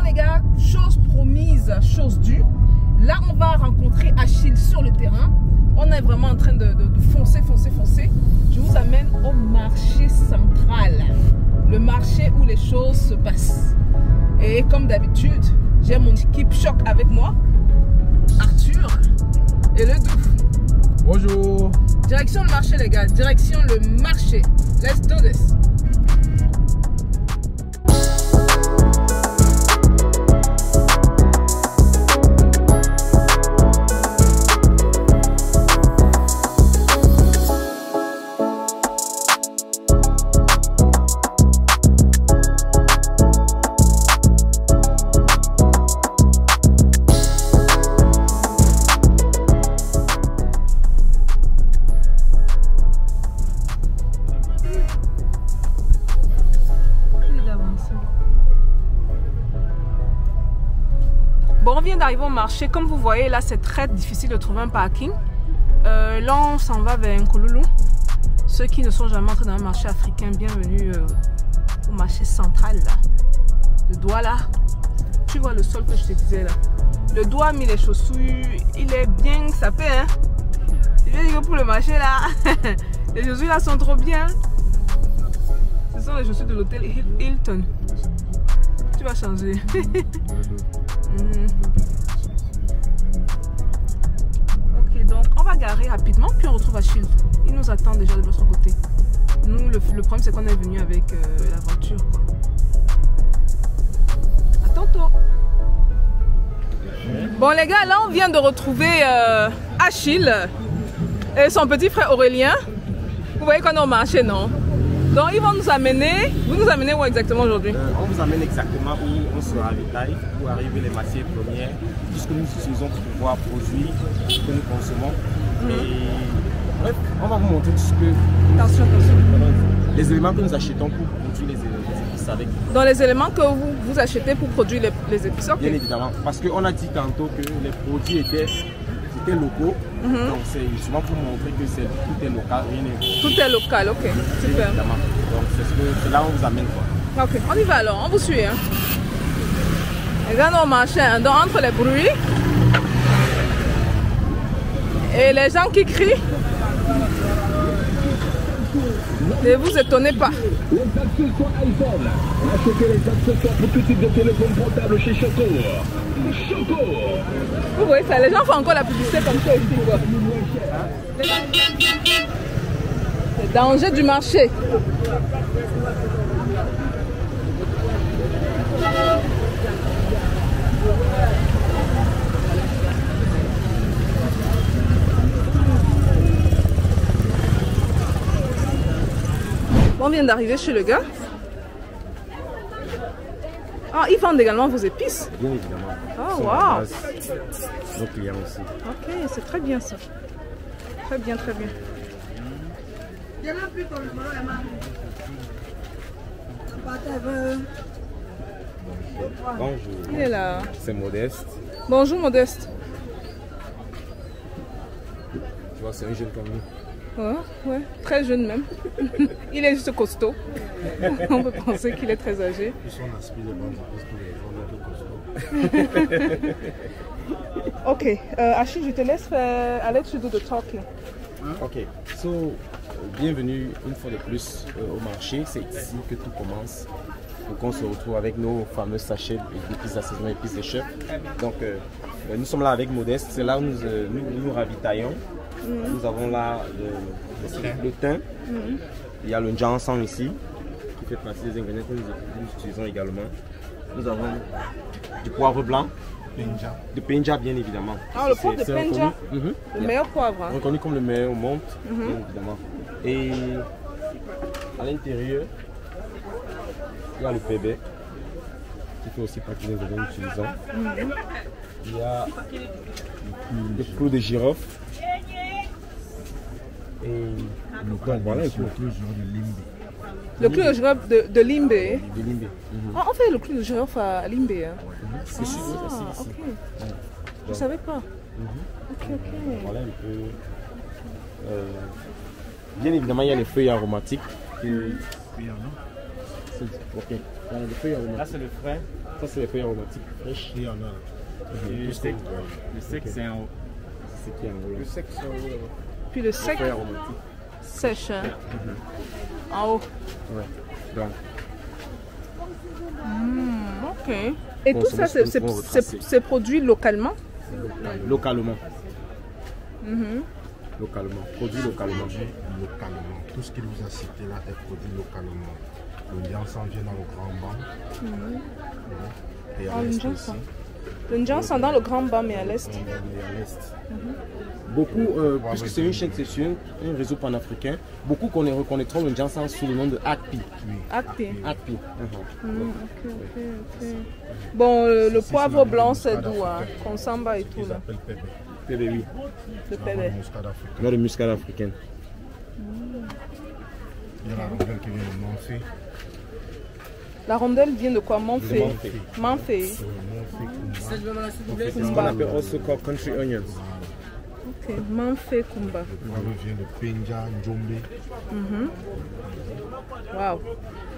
les gars, chose promise, chose due. Là, on va rencontrer Achille sur le terrain. On est vraiment en train de foncer. Je vous amène au marché central. Le marché où les choses se passent. Et comme d'habitude, j'ai mon équipe choc avec moi. Arthur et le Douf. Bonjour. Direction le marché, les gars. Direction le marché. Let's do this. Bon, on vient d'arriver au marché. Comme vous voyez, là, c'est très difficile de trouver un parking. Là, on s'en va vers Nkololo. Ceux qui ne sont jamais entrés dans un marché africain, bienvenue au marché central, là. Le doigt, là. Tu vois le sol que je te disais, là. Le doigt a mis les chaussures. Il est bien sapé, hein. Je viens dire que pour le marché, là, les chaussures, là, sont trop bien. Ce sont les chaussures de l'hôtel Hilton. Tu vas changer. Ok, donc on va garer rapidement, puis on retrouve Achille. Il nous attend déjà de l'autre côté. Nous, le problème, c'est qu'on est venu avec la voiture, quoi. À tantôt. Bon, les gars, là, on vient de retrouver Achille et son petit frère Aurélien. Vous voyez qu'on est au marché, non? Donc ils vont nous amener. Vous nous amenez où exactement aujourd'hui? On vous amène exactement où on se ravitaille pour arriver les matières premières, tout ce que nous utilisons pour pouvoir produire, ce que nous consommons. Et bref, on va vous montrer tout ce que... Attention. Les éléments que nous achetons pour produire les épices avec. Dans les éléments que vous achetez pour produire les épices, okay. Bien évidemment, parce qu'on a dit tantôt que les produits étaient locaux. Donc c'est justement pour montrer que tout est local. Tout est local, ok. Super. Évidemment. Donc c'est là où on vous amène, quoi. Ok, on y va alors, on vous suit. Hein. Les gars, nos marchés, hein, donc entre les bruits et les gens qui crient, ne vous étonnez pas. Les accessoires iPhone. Achetez les accessoires pour tout type de téléphone portable chez Choco. Choco. Vous voyez ça, les gens font encore la publicité comme ça ici, quoi. Le danger du marché. On vient d'arriver chez le gars. Ah, ils vendent également vos épices? Bien évidemment. Oh, wow. Nos clients aussi. Ok, c'est très bien ça. Très bien, très bien. Bonjour. Il est là. C'est Modeste. Bonjour Modeste. Tu vois, c'est un jeune comme nous. Ouais, très jeune même. Il est juste costaud. On peut penser qu'il est très âgé. Ils sont inspirés de vendre parce que les gens sont costauds. Ok, Achille, je te laisse faire. I'll let you do the talking. Ok, so, bienvenue une fois de plus au marché. C'est ici que tout commence. Donc on se retrouve avec nos fameux sachets d'épices d'assaisonnement, épices de chef. Donc nous sommes là avec Modeste. C'est là où nous ravitaillons. Nous avons là le thym. Il y a le jansan ici, qui fait partie des ingrédients que nous utilisons également. Nous avons du poivre blanc, de penja bien évidemment. Ah, le poivre de penja, le meilleur poivre. Hein. Reconnu comme le meilleur au monde, bien évidemment. Et à l'intérieur, il y a le pébé, qui fait aussi partie des ingrédients que nous utilisons. Il y a le clou de girofle. Et voilà le clou de limbe. Le clou de girofle de limbe. De limbe. On fait le clou de girofle à limbe. Hein. C'est ici. Ok. Je ne savais pas. Ok. Voilà un peu. Bien évidemment, il y a les feuilles aromatiques. Ok. Là, c'est le frein. Ça, c'est les feuilles aromatiques fraîches. Il y en a là. Le sec, c'est en haut. C'est qui est en haut là. Le sec, c'est en haut là. Puis le sec, Feuilles aromatiques. sèche. Hein. En haut. Ouais. Donc, Ok. Et Bon, tout ça, ça, c'est pour retracer. c'est produit localement? localement. Mhm. Localement. Produit localement. Localement. Tout ce qu'il vous a cité là est produit localement. Le Ndiansan vient dans le Grand Banc. Et à Ah, le l'est Ndiansan. aussi. Le Ndiansan dans le Grand Bas, mais à l'est. Et à l'est. Beaucoup, puisque c'est une chaîne, c'est sur un réseau panafricain, beaucoup reconnaîtront le Ndiansan sous le nom de ACPI. Acté. ACPI. Ok. Bon, le poivre blanc, c'est d'où? Hein? Consamba et tout Ils là. appellent Pébé. PB, oui. Le C'est pébé. la muscade africaine. Là, le muscade africain. Il y a la rondelle qui vient de Manfé. La rondelle vient de quoi? Manfé. Manfé. Manfé. Manfé Kumba. C'est ce qu'on appelle also called country onions. Ok. Manfé Kumba. Le poivre vient de Penja, Njombe.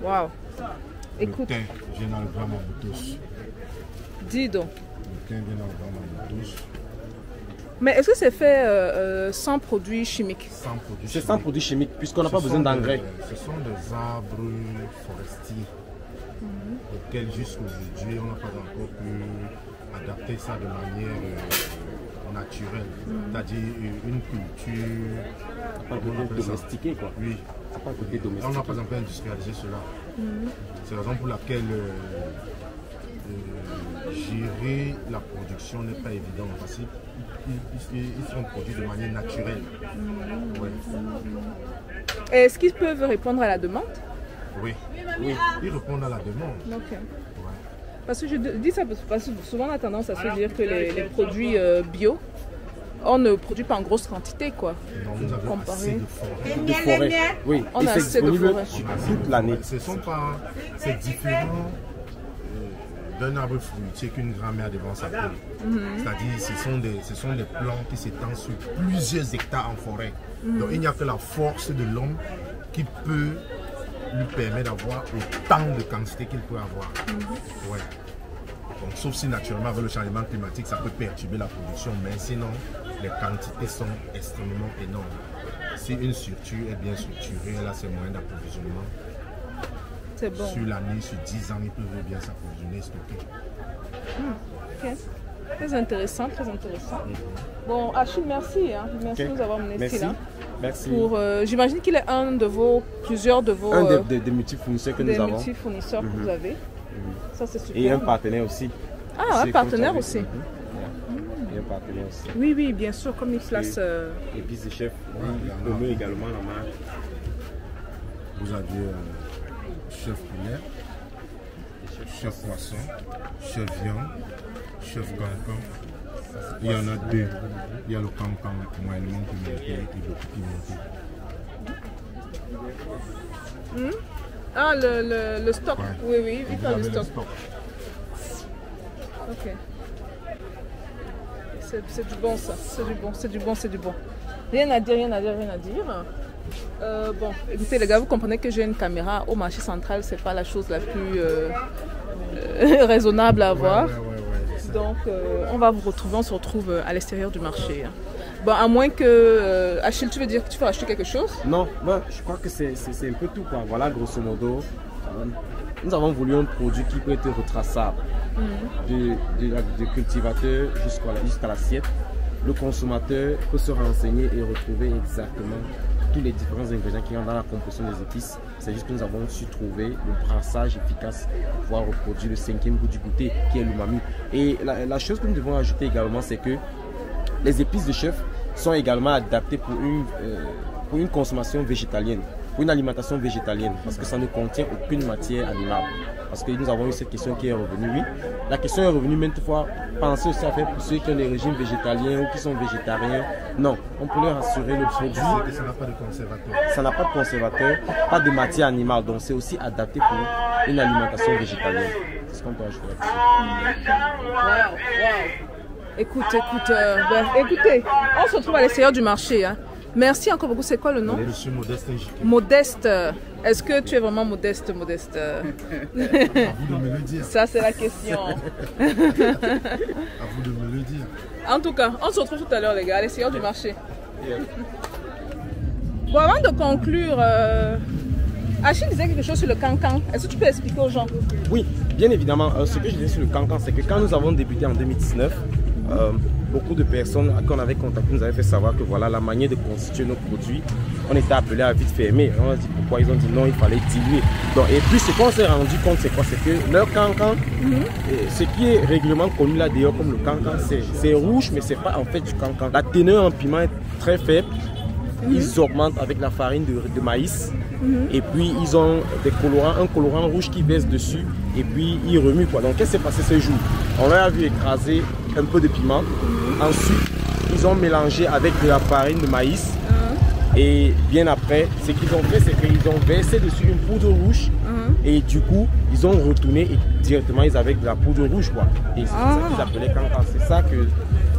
Waouh. Le Écoute, thym vient dans le Grand Maboutos. dis donc. Le thym vient dans le Grand Maboutos. Mais est-ce que c'est fait sans produits chimiques? Sans produits C'est sans chimiques. produits chimiques, puisqu'on n'a Ce pas besoin sont d'engrais. Ce sont des arbres forestiers auxquels jusqu'aujourd'hui on n'a pas encore pu adapter ça de manière naturelle. C'est-à-dire une culture Pas comment on de appelle ça? domestiqué, quoi. Oui. C'est pas un côté On n'a domestiqué. pas encore industrialisé cela. C'est la raison pour laquelle gérer la production n'est pas évident parce qu'ils sont produits de manière naturelle. Ouais. Est-ce qu'ils peuvent répondre à la demande? Oui. Ils répondent à la demande. Ok. Ouais. Parce que je dis ça parce que souvent on a tendance à se dire que les produits bio, on ne produit pas en grosse quantité quoi. Non, nous avons Comparé. assez de forêt. De forêt. Oui, On et a c'est assez de disponible forêt. sur toute l'année. Ce sont pas, c'est différent d'un arbre fruitier qu'une grand-mère devant sa cour. C'est-à-dire, ce sont des plantes qui s'étendent sur plusieurs hectares en forêt. Donc, il n'y a que la force de l'homme qui peut lui permettre d'avoir autant de quantité qu'il peut avoir. Ouais. Donc, sauf si naturellement, avec le changement climatique, ça peut perturber la production, mais sinon, les quantités sont extrêmement énormes. Si une structure est bien structurée, elle a ses moyens d'approvisionnement. C'est bon. Sur l'année, sur 10 ans, ils peuvent bien s'approvisionner et stocker. Ok. Très intéressant, très intéressant. Bon, Achille, merci. Hein. Merci de nous avoir menés ici. Merci. Là. Merci. J'imagine qu'il est plusieurs de vos Un des multi-fournisseurs que nous avons. multi-fournisseurs que vous avez. Ça, c'est super. Et un partenaire aussi. Ah, un partenaire aussi. Et un partenaire aussi. Oui, oui, bien sûr, comme il place. Épices et chef, il promeut également la marque. Vous avez chef poulet, chef poisson, chef viande, chef cancan. Il y en a deux. Il y a le cancan moyennement pimenté et beaucoup pimenté. Ah, le stock. Ouais. Oui, oui, il Vous parle avez du le stock. Ok. C'est du bon ça, c'est du bon. Rien à dire. Bon, écoutez les gars, vous comprenez que j'ai une caméra au marché central, c'est pas la chose la plus raisonnable à avoir. Ouais. Donc on se retrouve à l'extérieur du marché. Hein. Bon, à moins que Achille, tu veux dire que tu veux acheter quelque chose? Non, je crois que c'est un peu tout quoi. Voilà, grosso modo. Nous avons voulu un produit qui peut être retraçable du cultivateur jusqu'à l'assiette. Le consommateur peut se renseigner et retrouver exactement tous les différents ingrédients qui sont dans la composition des épices. C'est juste que nous avons su trouver le brassage efficace pour pouvoir reproduire le 5e goût du goûter qui est l'umami. Et la chose que nous devons ajouter également, c'est que les épices de chef sont également adaptées pour une consommation végétalienne, pour une alimentation végétalienne, parce que ça ne contient aucune matière animale. Parce que nous avons eu cette question qui est revenue, oui. La question est revenue maintes fois. Pensez aussi à faire pour ceux qui ont des régimes végétaliens ou qui sont végétariens. Non, on peut leur assurer le produit. Et ça n'a pas de conservateur. Ça n'a pas de conservateur, pas de matière animale. Donc c'est aussi adapté pour une alimentation végétalienne. C'est ce qu'on peut ajouter là-dessus. Wow. Écoutez, on se retrouve à l'extérieur du marché. Hein. Merci encore beaucoup. C'est quoi le nom? Je suis Modeste Njike. Modeste. Est-ce que tu es vraiment modeste, Modeste? À vous de me le dire. Ça, c'est la question. À vous de me le dire. En tout cas, on se retrouve tout à l'heure, les gars, à l'extérieur du marché. Bon, avant de conclure, Achille disait quelque chose sur le cancan. Est-ce que tu peux expliquer aux gens? Oui, bien évidemment. Ce que je disais sur le cancan, c'est que quand nous avons débuté en 2019, beaucoup de personnes à qui on avait contacté nous avaient fait savoir que voilà la manière de constituer nos produits. On était appelé à vite fermer. On a dit pourquoi, ils ont dit non, il fallait diluer. Donc, et puis ce qu'on s'est rendu compte, c'est quoi? C'est que leur cancan, ce qui est régulièrement connu là d'ailleurs comme le cancan, c'est rouge, mais c'est pas en fait du cancan. La teneur en piment est très faible. Ils augmentent avec la farine de maïs. Et puis ils ont des colorants, un colorant rouge qui baisse dessus et puis ils remuent quoi. Donc qu'est-ce qui s'est passé ce jour? On leur a vu écraser un peu de piment. Ensuite ils ont mélangé avec de la farine de maïs. Et bien après, ce qu'ils ont fait, c'est qu'ils ont versé dessus une poudre rouge. Et du coup, ils ont retourné et directement ils avaient de la poudre rouge quoi. Et c'est ça qu'ils appelaient cancan. C'est ça que.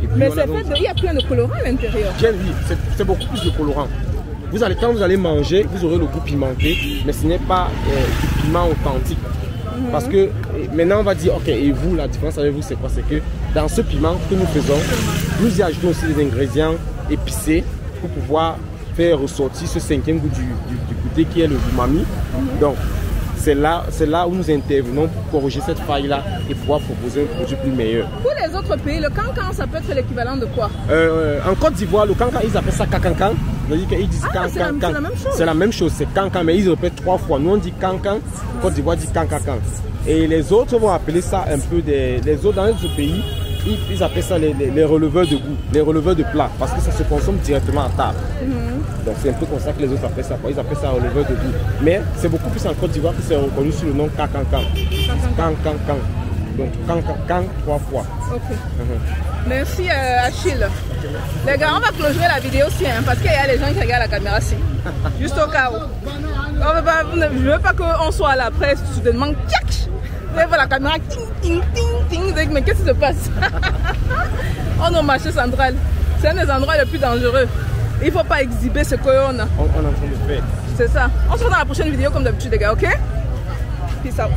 Et puis, mais c'est fait, il y a plein de colorants à l'intérieur. Bien oui, c'est beaucoup plus de colorants. Quand vous allez manger, vous aurez le goût pimenté, mais ce n'est pas du piment authentique. Parce que maintenant on va dire, ok, et vous, la différence avec vous c'est quoi? C'est que dans ce piment que nous faisons, nous y ajoutons aussi des ingrédients épicés pour pouvoir faire ressortir ce cinquième goût du goûter qui est le umami. Donc c'est là où nous intervenons pour corriger cette faille-là et pouvoir proposer un produit plus meilleur. Pour les autres pays, le cancan, ça peut être l'équivalent de quoi? En Côte d'Ivoire, le cancan, ils appellent ça cacancan. Ils disent cancan. C'est la même chose. C'est la même chose, c'est cancan, mais ils répètent 3 fois. Nous, on dit cancan, Côte d'Ivoire dit cancan. Et les autres vont appeler ça un peu les autres dans les autres pays, ils appellent ça les releveurs de goût, les releveurs de plat, parce que ça se consomme directement à table. Donc c'est un peu comme ça que les autres appellent ça. Ils appellent ça releveur de goût. Mais c'est beaucoup plus en Côte d'Ivoire que c'est reconnu sous le nom cacancan. Cancan. Donc cancan 3 fois. Ok. Merci Achille. Les gars, on va clôturer la vidéo aussi, hein, parce qu'il y a les gens qui regardent la caméra aussi. Juste au cas où. Je ne veux pas qu'on soit à la presse soudainement. Vous voyez la caméra, ting, ting, ting, ting. Mais qu'est-ce qui se passe? On est au marché central. C'est un des endroits les plus dangereux. Il ne faut pas exhiber ce qu'on a. On est en train de faire. C'est ça. On se retrouve dans la prochaine vidéo comme d'habitude les gars, ok? Peace out.